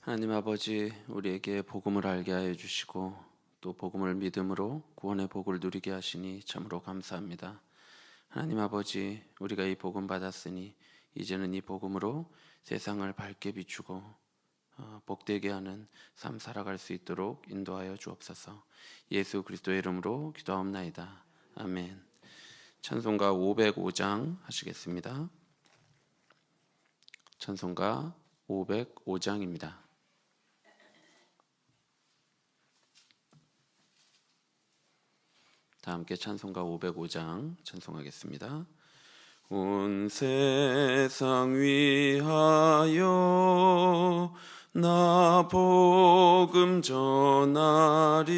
하나님 아버지, 우리에게 복음을 알게 하여 주시고 또 복음을 믿음으로 구원의 복을 누리게 하시니 참으로 감사합니다. 하나님 아버지, 우리가 이 복음 받았으니 이제는 이 복음으로 세상을 밝게 비추고 복되게 하는 삶 살아갈 수 있도록 인도하여 주옵소서. 예수 그리스도의 이름으로 기도하옵나이다. 아멘. 찬송가 505장 하시겠습니다. 찬송가 505장입니다. 다 함께 찬송가 505장 찬송하겠습니다. 온 세상 위하여 나 복음 전하리.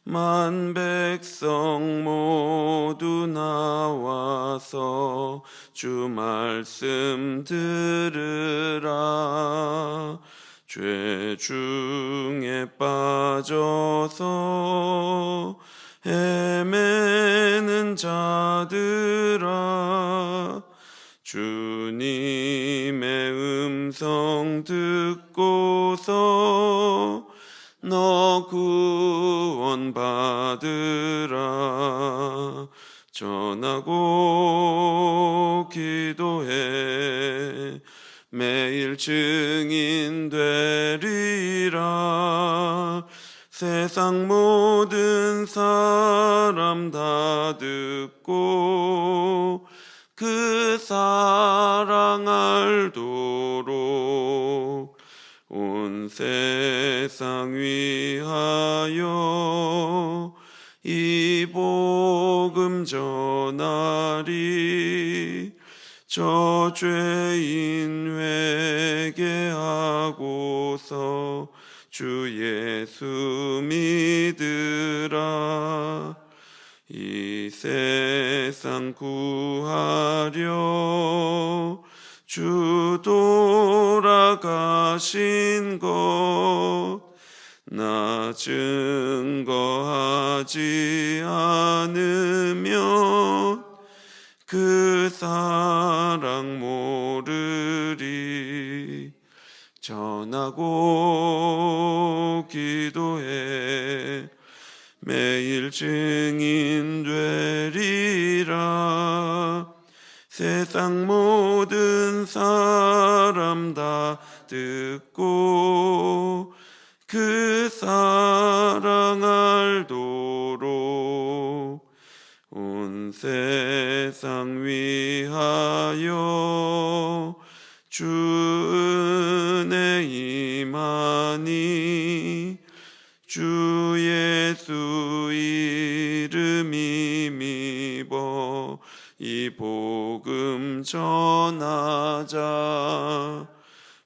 만 백성 모두 나와서 주 말씀 들으라. 죄 중에 빠져서 헤매는 자들아, 주님의 음성 듣고서 너 구원 받으라. 전하고 기도해 매일 증인 되리라. 세상 모든 사람 다 듣고 그 사랑 알도록 온 세상 위하여 이 복음 전하리. 저 죄인 회개하고서 주 예수 믿으라. 이 세상 구하려 주 돌아가신 것 나 증거하지 않으면 그 사랑 모르리. 전하고 기도해 매일 증인 되리라. 세상 모든 사람 다 듣고 그 사랑 알도록 온 세상 위하여 주 은혜 임하니. 주 예수 이름 힘입어 이 복음 전하자.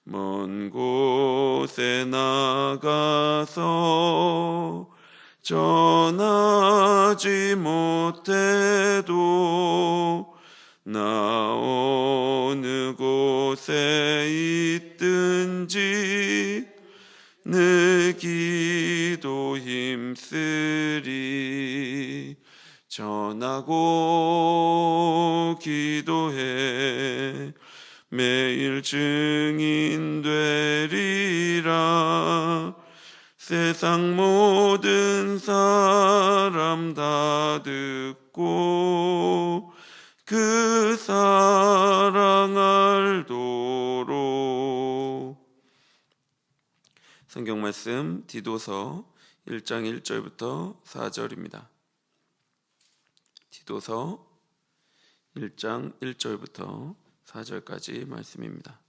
먼 곳에 나가서 전하지 못해도 나 어느 곳에 있든지 늘 기도 힘쓰리. 전하고 기도해 매일 증인 되리라. 세상 모든 사람 다 듣고 그 사랑 알도록. 성경 말씀 디도서 1장 1절부터 4절입니다. 디도서 1장 1절부터 4절까지 말씀입니다.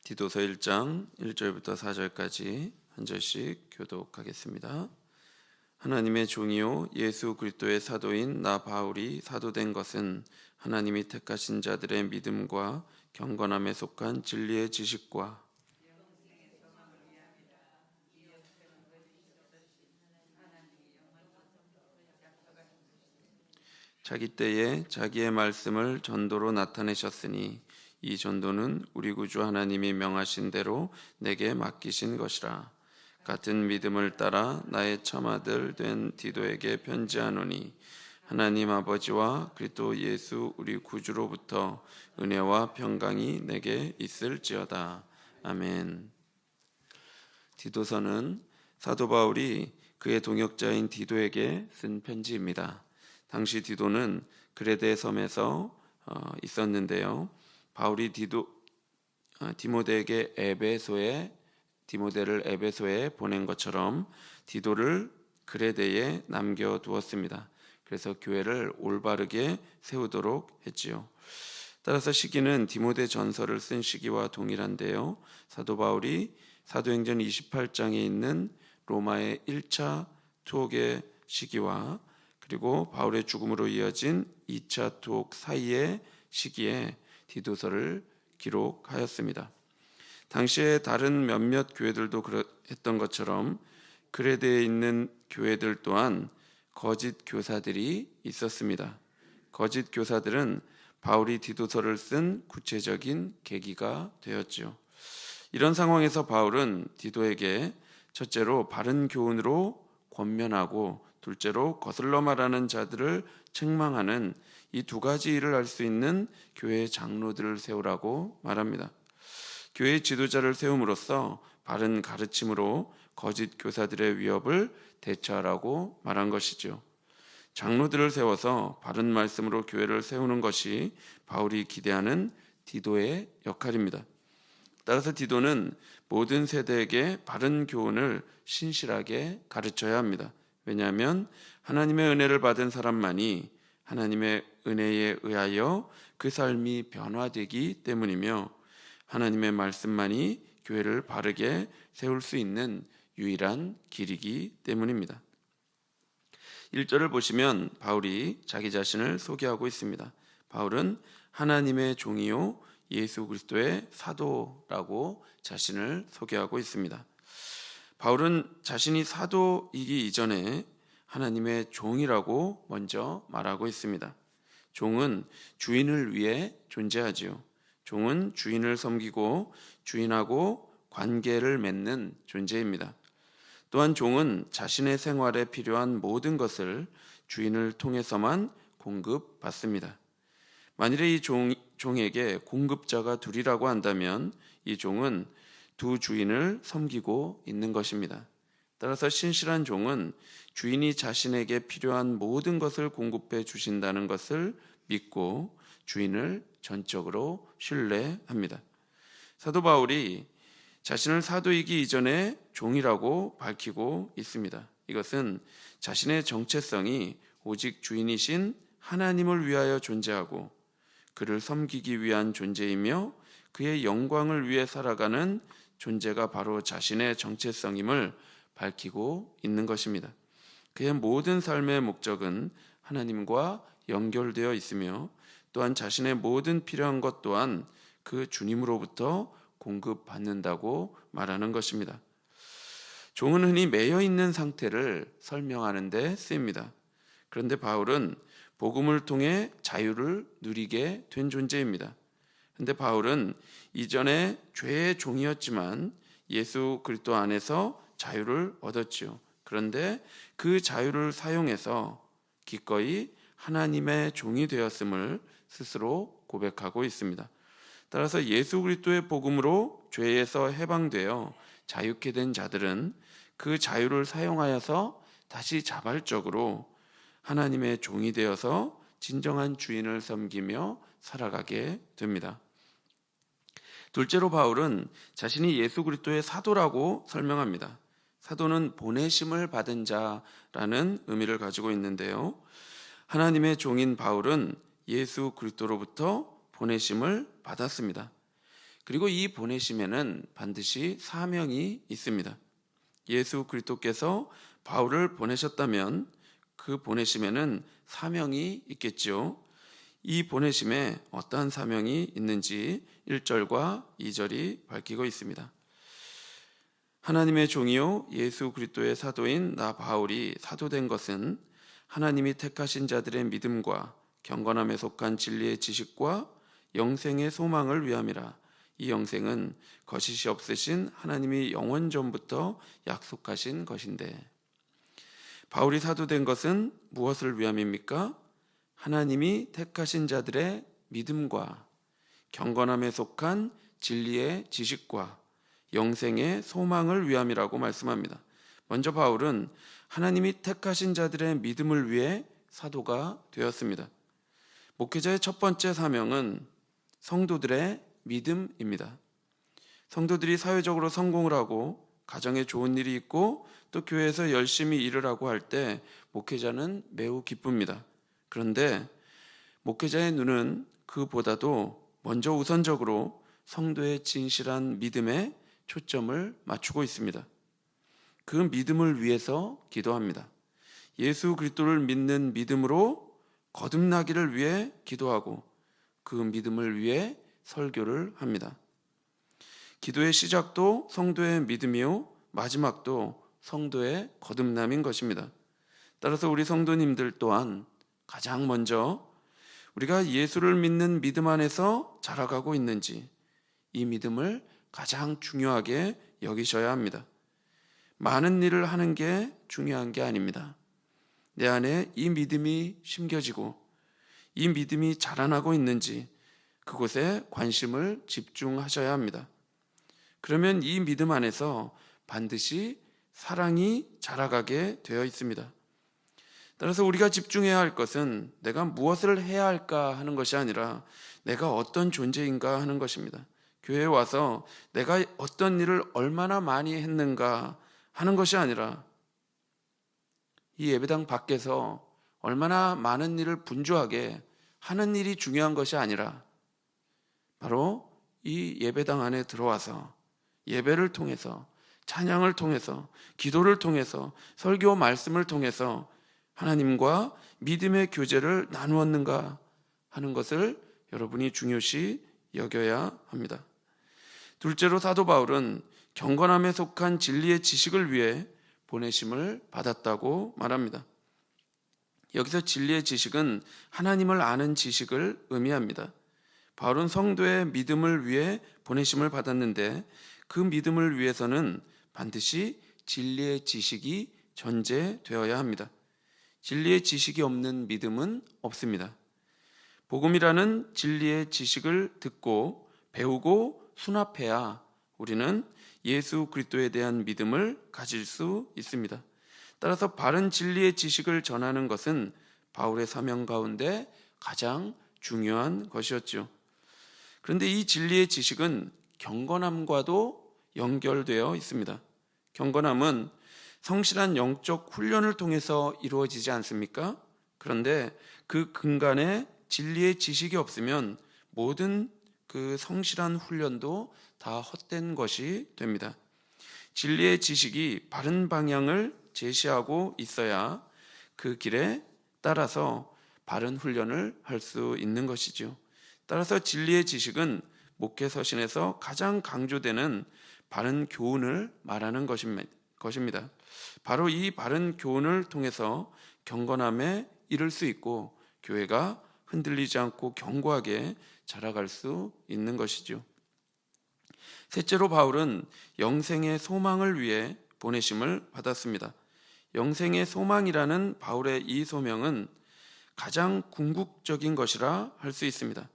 디도서 1장 1절부터 4절까지 한 절씩 교독하겠습니다. 하나님의 종이요 예수 그리스도의 사도인 나 바울이 사도된 것은 하나님이 택하신 자들의 믿음과 경건함에 속한 진리의 지식과 자기 때에 자기의 말씀을 전도로 나타내셨으니 이 전도는 우리 구주 하나님이 명하신 대로 내게 맡기신 것이라. 같은 믿음을 따라 나의 참아들 된 디도에게 편지하노니 하나님 아버지와 그리스도 예수 우리 구주로부터 은혜와 평강이 내게 있을지어다. 아멘. 디도서는 사도 바울이 그의 동역자인 디도에게 쓴 편지입니다. 당시 디도는 그레데 섬에서 있었는데요. 바울이 디모데를 에베소에 보낸 것처럼 디도를 그레데에 남겨두었습니다. 그래서 교회를 올바르게 세우도록 했지요. 따라서 시기는 디모데 전서를 쓴 시기와 동일한데요. 사도 바울이 사도행전 28장에 있는 로마의 1차 투옥의 시기와 그리고 바울의 죽음으로 이어진 2차 투옥 사이의 시기에 디도서를 기록하였습니다. 당시에 다른 몇몇 교회들도 했던 것처럼 그레데에 있는 교회들 또한 거짓 교사들이 있었습니다. 거짓 교사들은 바울이 디도서를 쓴 구체적인 계기가 되었죠. 이런 상황에서 바울은 디도에게 첫째로 바른 교훈으로 권면하고 둘째로 거슬러 말하는 자들을 책망하는 이 두 가지 일을 할 수 있는 교회의 장로들을 세우라고 말합니다. 교회의 지도자를 세움으로써 바른 가르침으로 거짓 교사들의 위협을 대처하라고 말한 것이죠. 장로들을 세워서 바른 말씀으로 교회를 세우는 것이 바울이 기대하는 디도의 역할입니다. 따라서 디도는 모든 세대에게 바른 교훈을 신실하게 가르쳐야 합니다. 왜냐하면 하나님의 은혜를 받은 사람만이 하나님의 은혜에 의하여 그 삶이 변화되기 때문이며 하나님의 말씀만이 교회를 바르게 세울 수 있는 유일한 길이기 때문입니다. 1절을 보시면 바울이 자기 자신을 소개하고 있습니다. 바울은 하나님의 종이요 예수 그리스도의 사도라고 자신을 소개하고 있습니다. 바울은 자신이 사도이기 이전에 하나님의 종이라고 먼저 말하고 있습니다. 종은 주인을 위해 존재하지요. 종은 주인을 섬기고 주인하고 관계를 맺는 존재입니다. 또한 종은 자신의 생활에 필요한 모든 것을 주인을 통해서만 공급받습니다. 만일에 이 종에게 공급자가 둘이라고 한다면 이 종은 두 주인을 섬기고 있는 것입니다. 따라서 신실한 종은 주인이 자신에게 필요한 모든 것을 공급해 주신다는 것을 믿고 주인을 전적으로 신뢰합니다. 사도 바울이 자신을 사도이기 이전에 종이라고 밝히고 있습니다. 이것은 자신의 정체성이 오직 주인이신 하나님을 위하여 존재하고 그를 섬기기 위한 존재이며 그의 영광을 위해 살아가는 존재가 바로 자신의 정체성임을 밝히고 있는 것입니다. 그의 모든 삶의 목적은 하나님과 연결되어 있으며 또한 자신의 모든 필요한 것 또한 그 주님으로부터 공급받는다고 말하는 것입니다. 종은 흔히 매여 있는 상태를 설명하는 데 쓰입니다. 그런데 바울은 복음을 통해 자유를 누리게 된 존재입니다. 그런데 바울은 이전에 죄의 종이었지만 예수 그리스도 안에서 자유를 얻었지요. 그런데 그 자유를 사용해서 기꺼이 하나님의 종이 되었음을 스스로 고백하고 있습니다. 따라서 예수 그리스도의 복음으로 죄에서 해방되어 자유케 된 자들은 그 자유를 사용하여서 다시 자발적으로 하나님의 종이 되어서 진정한 주인을 섬기며 살아가게 됩니다. 둘째로 바울은 자신이 예수 그리스도의 사도라고 설명합니다. 사도는 보내심을 받은 자라는 의미를 가지고 있는데요. 하나님의 종인 바울은 예수 그리스도로부터 보내심을 받았습니다. 그리고 이 보내심에는 반드시 사명이 있습니다. 예수 그리스도께서 바울을 보내셨다면 그 보내심에는 사명이 있겠지요. 이 보내심에 어떠한 사명이 있는지 1절과 2절이 밝히고 있습니다. 하나님의 종이요 예수 그리스도의 사도인 나 바울이 사도된 것은 하나님이 택하신 자들의 믿음과 경건함에 속한 진리의 지식과 영생의 소망을 위함이라. 이 영생은 거짓이 없으신 하나님이 영원 전부터 약속하신 것인데, 바울이 사도된 것은 무엇을 위함입니까? 하나님이 택하신 자들의 믿음과 경건함에 속한 진리의 지식과 영생의 소망을 위함이라고 말씀합니다. 먼저 바울은 하나님이 택하신 자들의 믿음을 위해 사도가 되었습니다. 목회자의 첫 번째 사명은 성도들의 믿음입니다. 성도들이 사회적으로 성공을 하고 가정에 좋은 일이 있고 또 교회에서 열심히 일을 하고 할 때 목회자는 매우 기쁩니다. 그런데 목회자의 눈은 그보다도 먼저 우선적으로 성도의 진실한 믿음에 초점을 맞추고 있습니다. 그 믿음을 위해서 기도합니다. 예수 그리스도를 믿는 믿음으로 거듭나기를 위해 기도하고 그 믿음을 위해 설교를 합니다. 기도의 시작도 성도의 믿음이요 마지막도 성도의 거듭남인 것입니다. 따라서 우리 성도님들 또한 가장 먼저 우리가 예수를 믿는 믿음 안에서 자라가고 있는지 이 믿음을 가장 중요하게 여기셔야 합니다. 많은 일을 하는 게 중요한 게 아닙니다. 내 안에 이 믿음이 심겨지고 이 믿음이 자라나고 있는지 그곳에 관심을 집중하셔야 합니다. 그러면 이 믿음 안에서 반드시 사랑이 자라가게 되어 있습니다. 따라서 우리가 집중해야 할 것은 내가 무엇을 해야 할까 하는 것이 아니라 내가 어떤 존재인가 하는 것입니다. 교회에 와서 내가 어떤 일을 얼마나 많이 했는가 하는 것이 아니라 이 예배당 밖에서 얼마나 많은 일을 분주하게 하는 일이 중요한 것이 아니라 바로 이 예배당 안에 들어와서 예배를 통해서 찬양을 통해서 기도를 통해서 설교 말씀을 통해서 하나님과 믿음의 교제를 나누었는가 하는 것을 여러분이 중요시 여겨야 합니다. 둘째로 사도 바울은 경건함에 속한 진리의 지식을 위해 보내심을 받았다고 말합니다. 여기서 진리의 지식은 하나님을 아는 지식을 의미합니다. 바울은 성도의 믿음을 위해 보내심을 받았는데 그 믿음을 위해서는 반드시 진리의 지식이 전제되어야 합니다. 진리의 지식이 없는 믿음은 없습니다. 복음이라는 진리의 지식을 듣고 배우고 수납해야 우리는 예수 그리스도에 대한 믿음을 가질 수 있습니다. 따라서 바른 진리의 지식을 전하는 것은 바울의 사명 가운데 가장 중요한 것이었죠. 그런데 이 진리의 지식은 경건함과도 연결되어 있습니다. 경건함은 성실한 영적 훈련을 통해서 이루어지지 않습니까? 그런데 그 근간에 진리의 지식이 없으면 모든 그 성실한 훈련도 다 헛된 것이 됩니다. 진리의 지식이 바른 방향을 제시하고 있어야 그 길에 따라서 바른 훈련을 할 수 있는 것이죠. 따라서 진리의 지식은 목회 서신에서 가장 강조되는 바른 교훈을 말하는 것입니다. 바로 이 바른 교훈을 통해서 경건함에 이를 수 있고 교회가 흔들리지 않고 견고하게 자라갈 수 있는 것이죠. 셋째로 바울은 영생의 소망을 위해 보내심을 받았습니다. 영생의 소망이라는 바울의 이 소명은 가장 궁극적인 것이라 할 수 있습니다.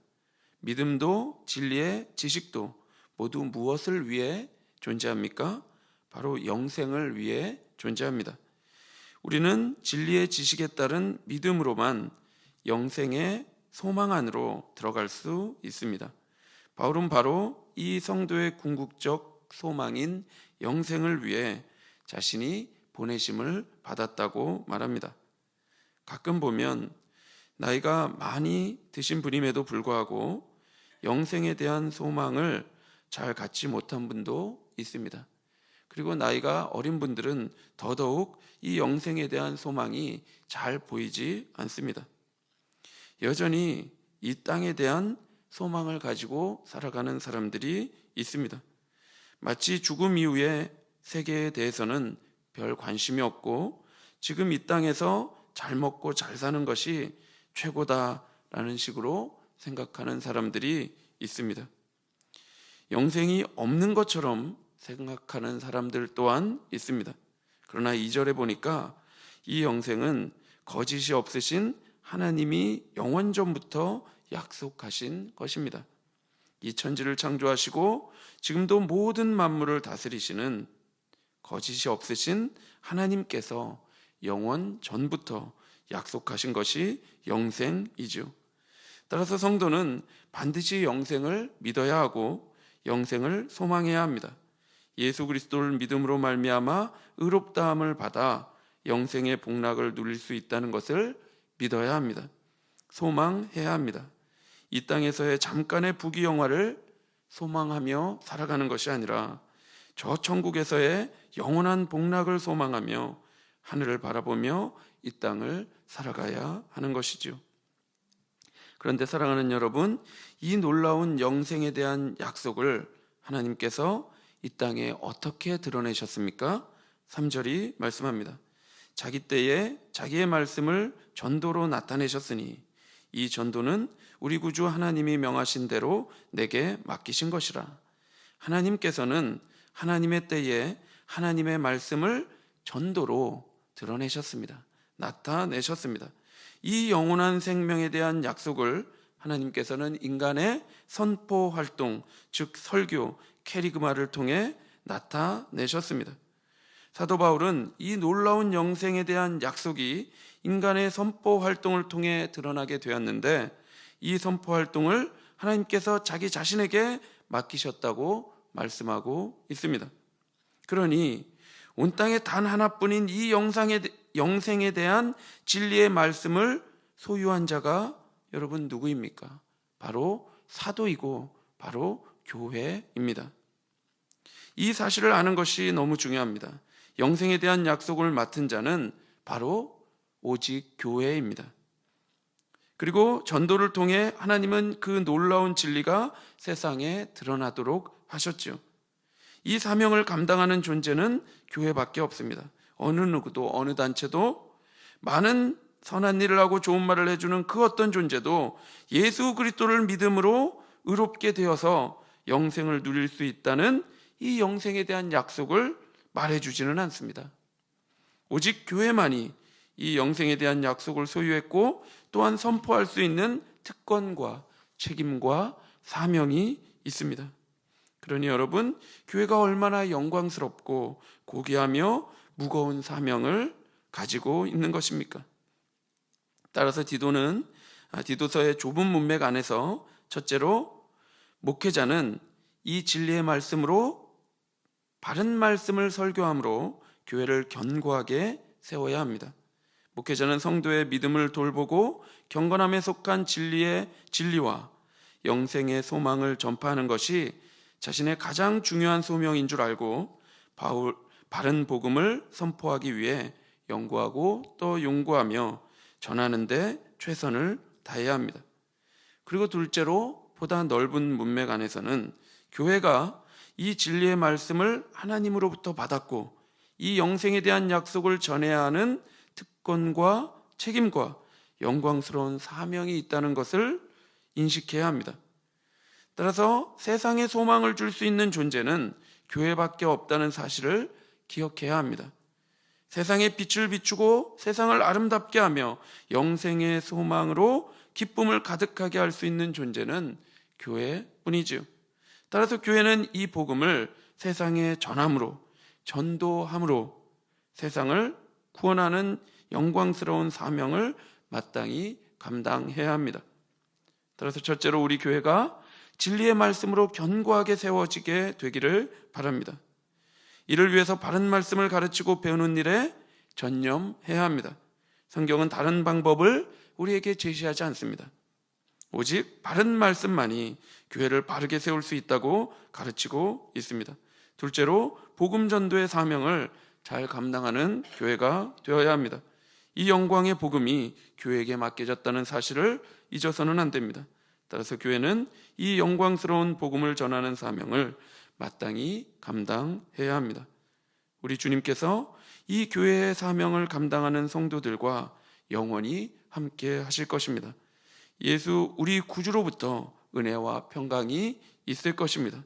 믿음도 진리의 지식도 모두 무엇을 위해 존재합니까? 바로 영생을 위해 존재합니다. 우리는 진리의 지식에 따른 믿음으로만 영생의 소망 안으로 들어갈 수 있습니다. 바울은 바로 이 성도의 궁극적 소망인 영생을 위해 자신이 보내심을 받았다고 말합니다. 가끔 보면 나이가 많이 드신 분임에도 불구하고 영생에 대한 소망을 잘 갖지 못한 분도 있습니다. 그리고 나이가 어린 분들은 더더욱 이 영생에 대한 소망이 잘 보이지 않습니다. 여전히 이 땅에 대한 소망을 가지고 살아가는 사람들이 있습니다. 마치 죽음 이후의 세계에 대해서는 별 관심이 없고 지금 이 땅에서 잘 먹고 잘 사는 것이 최고다라는 식으로 생각하는 사람들이 있습니다. 영생이 없는 것처럼 생각하는 사람들 또한 있습니다. 그러나 2절에 보니까 이 영생은 거짓이 없으신 하나님이 영원 전부터 약속하신 것입니다. 이 천지를 창조하시고 지금도 모든 만물을 다스리시는 거짓이 없으신 하나님께서 영원 전부터 약속하신 것이 영생이죠. 따라서 성도는 반드시 영생을 믿어야 하고 영생을 소망해야 합니다. 예수 그리스도를 믿음으로 말미암아 의롭다함을 받아 영생의 복락을 누릴 수 있다는 것을 믿어야 합니다. 소망해야 합니다. 이 땅에서의 잠깐의 부귀영화를 소망하며 살아가는 것이 아니라 저 천국에서의 영원한 복락을 소망하며 하늘을 바라보며 이 땅을 살아가야 하는 것이죠. 그런데 사랑하는 여러분, 이 놀라운 영생에 대한 약속을 하나님께서 이 땅에 어떻게 드러내셨습니까? 3절이 말씀합니다. 자기 때에 자기의 말씀을 전도로 나타내셨으니 이 전도는 우리 구주 하나님이 명하신 대로 내게 맡기신 것이라. 하나님께서는 하나님의 때에 하나님의 말씀을 전도로 드러내셨습니다. 나타내셨습니다. 이 영원한 생명에 대한 약속을 하나님께서는 인간의 선포 활동, 즉 설교, 캐리그마를 통해 나타내셨습니다. 사도 바울은 이 놀라운 영생에 대한 약속이 인간의 선포 활동을 통해 드러나게 되었는데 이 선포 활동을 하나님께서 자기 자신에게 맡기셨다고 말씀하고 있습니다. 그러니 온 땅에 단 하나뿐인 이 영생에 대한 진리의 말씀을 소유한 자가 여러분 누구입니까? 바로 사도이고 바로 교회입니다. 이 사실을 아는 것이 너무 중요합니다. 영생에 대한 약속을 맡은 자는 바로 오직 교회입니다. 그리고 전도를 통해 하나님은 그 놀라운 진리가 세상에 드러나도록 하셨죠. 이 사명을 감당하는 존재는 교회밖에 없습니다. 어느 누구도 어느 단체도 많은 선한 일을 하고 좋은 말을 해주는 그 어떤 존재도 예수 그리스도를 믿음으로 의롭게 되어서 영생을 누릴 수 있다는 이 영생에 대한 약속을 말해주지는 않습니다. 오직 교회만이 이 영생에 대한 약속을 소유했고 또한 선포할 수 있는 특권과 책임과 사명이 있습니다. 그러니 여러분, 교회가 얼마나 영광스럽고 고귀하며 무거운 사명을 가지고 있는 것입니까? 따라서 디도서의 좁은 문맥 안에서 첫째로 목회자는 이 진리의 말씀으로 바른 말씀을 설교함으로 교회를 견고하게 세워야 합니다. 목회자는 성도의 믿음을 돌보고 경건함에 속한 진리와 영생의 소망을 전파하는 것이 자신의 가장 중요한 소명인 줄 알고 바른 복음을 선포하기 위해 연구하고 또 용구하며 전하는 데 최선을 다해야 합니다. 그리고 둘째로 보다 넓은 문맥 안에서는 교회가 이 진리의 말씀을 하나님으로부터 받았고 이 영생에 대한 약속을 전해야 하는 특권과 책임과 영광스러운 사명이 있다는 것을 인식해야 합니다. 따라서 세상에 소망을 줄 수 있는 존재는 교회밖에 없다는 사실을 기억해야 합니다. 세상에 빛을 비추고 세상을 아름답게 하며 영생의 소망으로 기쁨을 가득하게 할 수 있는 존재는 교회뿐이지요. 따라서 교회는 이 복음을 세상에 전함으로, 전도함으로 세상을 구원하는 영광스러운 사명을 마땅히 감당해야 합니다. 따라서 첫째로 우리 교회가 진리의 말씀으로 견고하게 세워지게 되기를 바랍니다. 이를 위해서 바른 말씀을 가르치고 배우는 일에 전념해야 합니다. 성경은 다른 방법을 우리에게 제시하지 않습니다. 오직 바른 말씀만이 교회를 바르게 세울 수 있다고 가르치고 있습니다. 둘째로 복음 전도의 사명을 잘 감당하는 교회가 되어야 합니다. 이 영광의 복음이 교회에게 맡겨졌다는 사실을 잊어서는 안 됩니다. 따라서 교회는 이 영광스러운 복음을 전하는 사명을 마땅히 감당해야 합니다. 우리 주님께서 이 교회의 사명을 감당하는 성도들과 영원히 함께 하실 것입니다. 예수 우리 구주로부터 은혜와 평강이 있을 것입니다.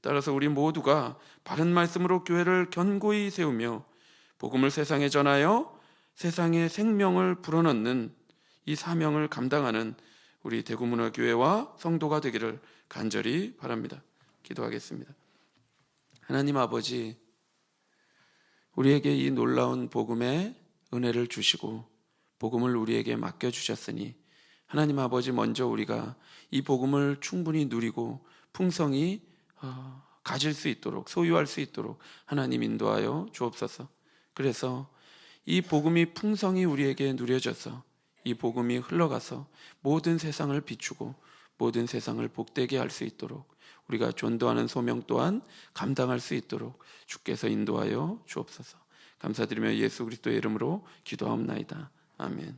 따라서 우리 모두가 바른 말씀으로 교회를 견고히 세우며 복음을 세상에 전하여 세상에 생명을 불어넣는 이 사명을 감당하는 우리 대구문화교회와 성도가 되기를 간절히 바랍니다. 기도하겠습니다. 하나님 아버지, 우리에게 이 놀라운 복음의 은혜를 주시고 복음을 우리에게 맡겨주셨으니 하나님 아버지, 먼저 우리가 이 복음을 충분히 누리고 풍성히 가질 수 있도록, 소유할 수 있도록 하나님 인도하여 주옵소서. 그래서 이 복음이 풍성히 우리에게 누려져서 이 복음이 흘러가서 모든 세상을 비추고 모든 세상을 복되게 할 수 있도록 우리가 전도하는 소명 또한 감당할 수 있도록 주께서 인도하여 주옵소서. 감사드리며 예수 그리스도의 이름으로 기도하옵나이다. 아멘.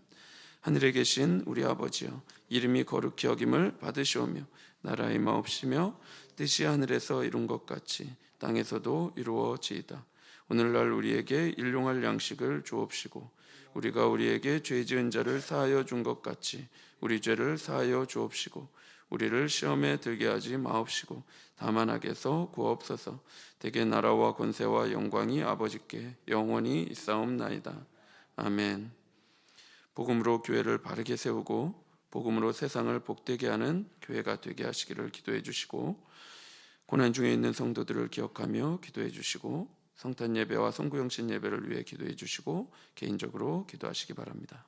하늘에 계신 우리 아버지여, 이름이 거룩히 여김을 받으시오며 나라의 마옵시며 뜻이 하늘에서 이룬 것 같이 땅에서도 이루어지이다. 오늘날 우리에게 일용할 양식을 주옵시고 우리가 우리에게 죄 지은 자를 사하여 준 것 같이 우리 죄를 사하여 주옵시고 우리를 시험에 들게 하지 마옵시고 다만 악에서 구하옵소서. 대개 나라와 권세와 영광이 아버지께 영원히 있사옵나이다. 아멘. 복음으로 교회를 바르게 세우고 복음으로 세상을 복되게 하는 교회가 되게 하시기를 기도해 주시고, 고난 중에 있는 성도들을 기억하며 기도해 주시고, 성탄 예배와 성구영신 예배를 위해 기도해 주시고 개인적으로 기도하시기 바랍니다.